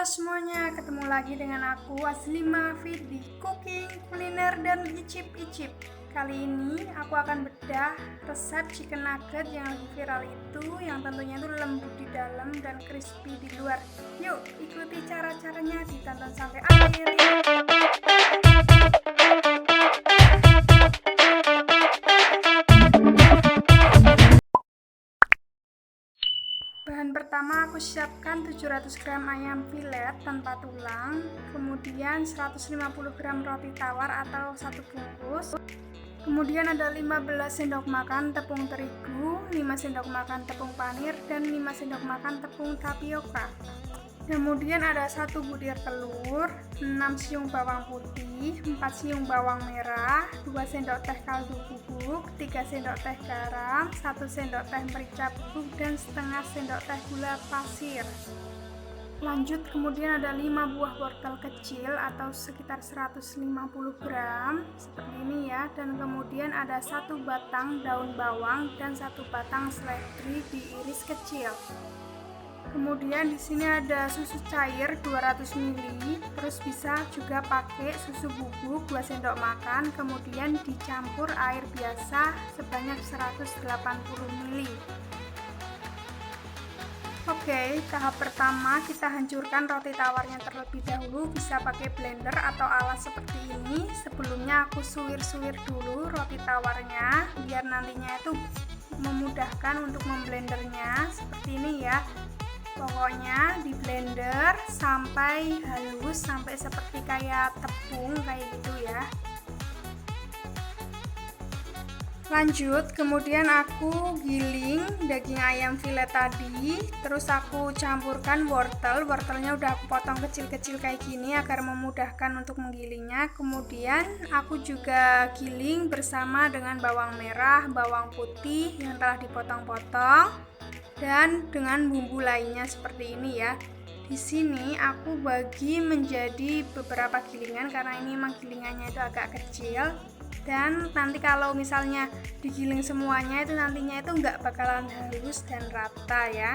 Halo semuanya, ketemu lagi dengan aku Aslima Fit di Cooking, Kuliner, dan Icip-icip. Kali ini aku akan bedah resep chicken nugget yang lagi viral itu, yang tentunya itu lembut di dalam dan crispy di luar. Yuk, ikuti cara-caranya, ditonton sampai akhir. Bahan pertama aku siapkan 700 gram ayam filet tanpa tulang, kemudian 150 gram roti tawar atau 1 bungkus, kemudian ada 15 sendok makan tepung terigu, 5 sendok makan tepung panir, dan 5 sendok makan tepung tapioka. Kemudian ada 1 butir telur, 6 siung bawang putih, 4 siung bawang merah, 2 sendok teh kaldu bubuk, 3 sendok teh garam, 1 sendok teh merica bubuk, dan setengah sendok teh gula pasir. Lanjut, kemudian ada 5 buah wortel kecil atau sekitar 150 gram seperti ini ya, dan kemudian ada 1 batang daun bawang dan 1 batang seledri diiris kecil. Kemudian di sini ada susu cair 200 ml, terus bisa juga pakai susu bubuk 2 sendok makan, kemudian dicampur air biasa sebanyak 180 ml. Oke, tahap pertama kita hancurkan roti tawarnya terlebih dahulu, bisa pakai blender atau alat seperti ini. Sebelumnya aku suwir-suwir dulu roti tawarnya biar nantinya itu memudahkan untuk memblendernya seperti ini ya. Pokoknya di blender sampai halus, sampai seperti kayak tepung kayak gitu ya. Lanjut, kemudian aku giling daging ayam filet tadi, terus aku campurkan wortelnya udah aku potong kecil-kecil kayak gini agar memudahkan untuk menggilingnya. Kemudian aku juga giling bersama dengan bawang merah, bawang putih yang telah dipotong-potong, dan dengan bumbu lainnya seperti ini ya. Di sini aku bagi menjadi beberapa gilingan karena ini memang gilingannya itu agak kecil, dan nanti kalau misalnya digiling semuanya itu nantinya itu nggak bakalan halus dan rata ya.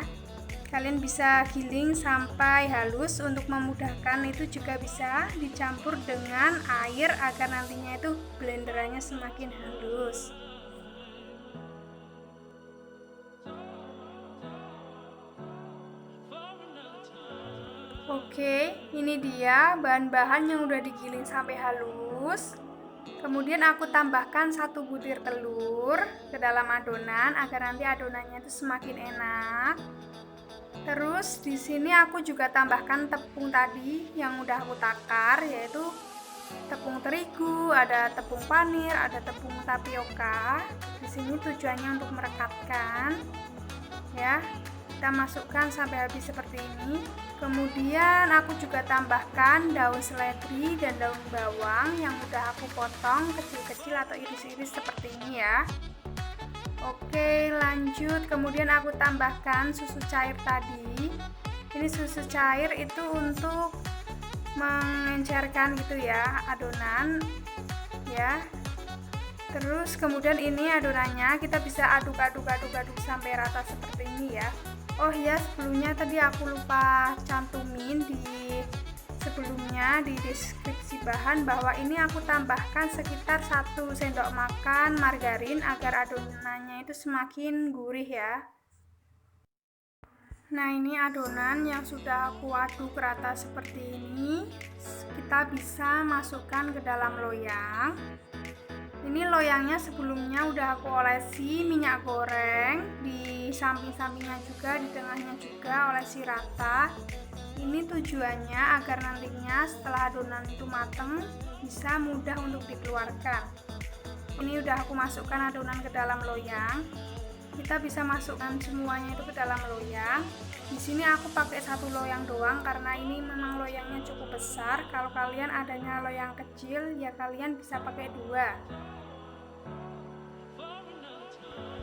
Kalian bisa giling sampai halus, untuk memudahkan itu juga bisa dicampur dengan air agar nantinya itu blenderannya semakin halus. Oke, ini dia bahan-bahan yang udah digiling sampai halus. Kemudian aku tambahkan 1 butir telur ke dalam adonan agar nanti adonannya itu semakin enak. Terus di sini aku juga tambahkan tepung tadi yang udah aku takar, yaitu tepung terigu, ada tepung panir, ada tepung tapioka. Di sini tujuannya untuk merekatkan ya. Kita masukkan sampai habis seperti ini. Kemudian aku juga tambahkan daun seledri dan daun bawang yang udah aku potong kecil-kecil atau iris-iris seperti ini ya. Oke, lanjut, kemudian aku tambahkan susu cair tadi. Ini susu cair itu untuk mengencerkan gitu ya adonan ya. Terus kemudian ini adonannya kita bisa aduk-aduk sampai rata seperti ini ya. Oh ya, sebelumnya tadi aku lupa cantumin sebelumnya di deskripsi bahan bahwa ini aku tambahkan sekitar 1 sendok makan margarin agar adonannya itu semakin gurih ya. Nah, ini adonan yang sudah aku aduk rata seperti ini. Kita bisa masukkan ke dalam loyang. Ini loyangnya sebelumnya udah aku olesi minyak goreng, di samping-sampingnya juga, di tengahnya juga olesi rata. Ini tujuannya agar nantinya setelah adonan itu mateng bisa mudah untuk dikeluarkan. Ini udah aku masukkan adonan ke dalam loyang. Kita bisa masukkan semuanya itu ke dalam loyang. Di sini aku pakai 1 loyang doang karena ini memang loyangnya cukup besar. Kalau kalian adanya loyang kecil ya kalian bisa pakai 2.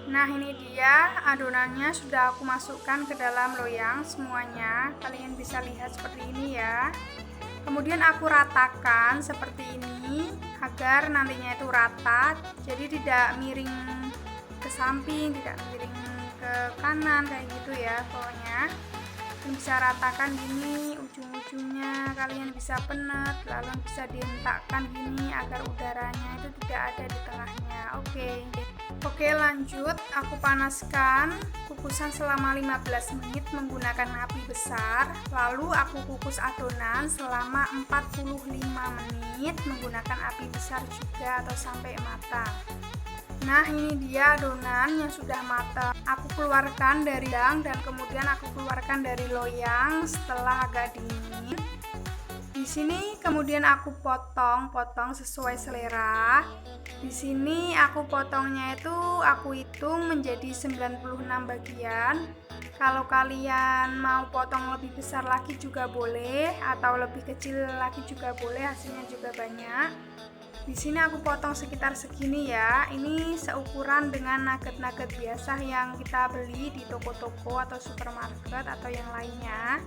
Nah, ini dia adonannya sudah aku masukkan ke dalam loyang semuanya. Kalian bisa lihat seperti ini ya. Kemudian aku ratakan seperti ini agar nantinya itu rata, jadi tidak miring ke samping, tidak miring ke kanan kayak gitu ya pokoknya. bisa ratakan gini ujung-ujungnya, kalian bisa penet lalu bisa dihentakkan gini agar udaranya itu tidak ada di tengahnya. Oke, lanjut. Aku panaskan kukusan selama 15 menit menggunakan api besar, lalu aku kukus adonan selama 45 menit menggunakan api besar juga atau sampai matang. Nah, ini dia adonan yang sudah matang. Aku keluarkan dari loyang dan kemudian aku keluarkan dari loyang setelah agak dingin. Di sini kemudian aku potong sesuai selera. Di sini aku potongnya itu aku hitung menjadi 96 bagian. Kalau kalian mau potong lebih besar lagi juga boleh atau lebih kecil lagi juga boleh, hasilnya juga banyak. Di sini aku potong sekitar segini ya. Ini seukuran dengan nugget-nugget biasa yang kita beli di toko-toko atau supermarket atau yang lainnya.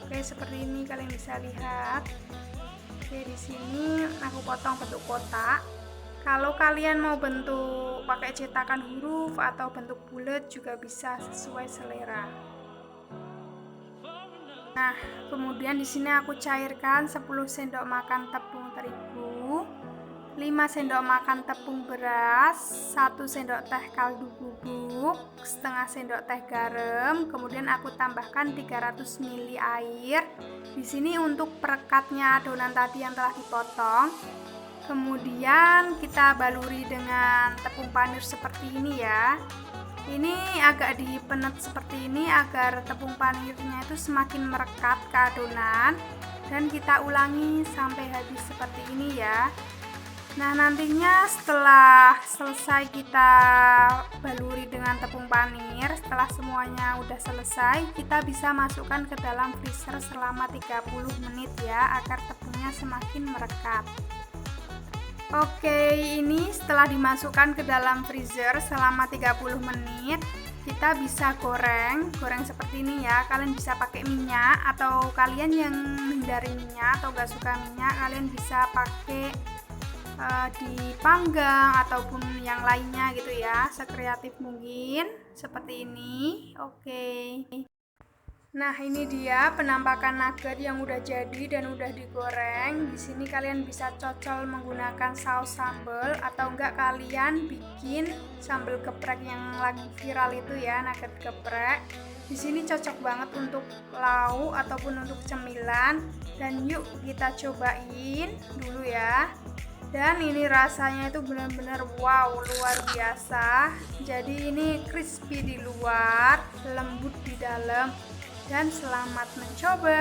Oke, seperti ini kalian bisa lihat. Oke, di sini aku potong bentuk kotak. Kalau kalian mau bentuk pakai cetakan huruf atau bentuk bulat juga bisa sesuai selera. Nah, kemudian di sini aku cairkan 10 sendok makan tepung terigu, 5 sendok makan tepung beras, 1 sendok teh kaldu bubuk, setengah sendok teh garam, kemudian aku tambahkan 300 ml air. Di sini untuk perekatnya adonan tadi yang telah dipotong. Kemudian kita baluri dengan tepung panir seperti ini ya. Ini agak dipenet seperti ini agar tepung panirnya itu semakin merekat ke adonan, dan kita ulangi sampai habis seperti ini ya. Nah, nantinya setelah selesai kita baluri dengan tepung panir, setelah semuanya udah selesai, kita bisa masukkan ke dalam freezer selama 30 menit ya, agar tepungnya semakin merekat. Oke, ini setelah dimasukkan ke dalam freezer selama 30 menit, kita bisa goreng seperti ini ya. Kalian bisa pakai minyak, atau kalian yang menghindari minyak atau gak suka minyak, kalian bisa pakai dipanggang ataupun yang lainnya gitu ya, sekreatif mungkin seperti ini. Oke. Nah, ini dia penampakan nugget yang udah jadi dan udah digoreng. Di sini kalian bisa cocol menggunakan saus sambal atau enggak kalian bikin sambal geprek yang lagi viral itu ya, nugget geprek. Di sini cocok banget untuk lauk ataupun untuk cemilan, dan yuk kita cobain dulu ya. Dan ini rasanya itu benar-benar wow, luar biasa. Jadi ini crispy di luar, lembut di dalam. Dan selamat mencoba.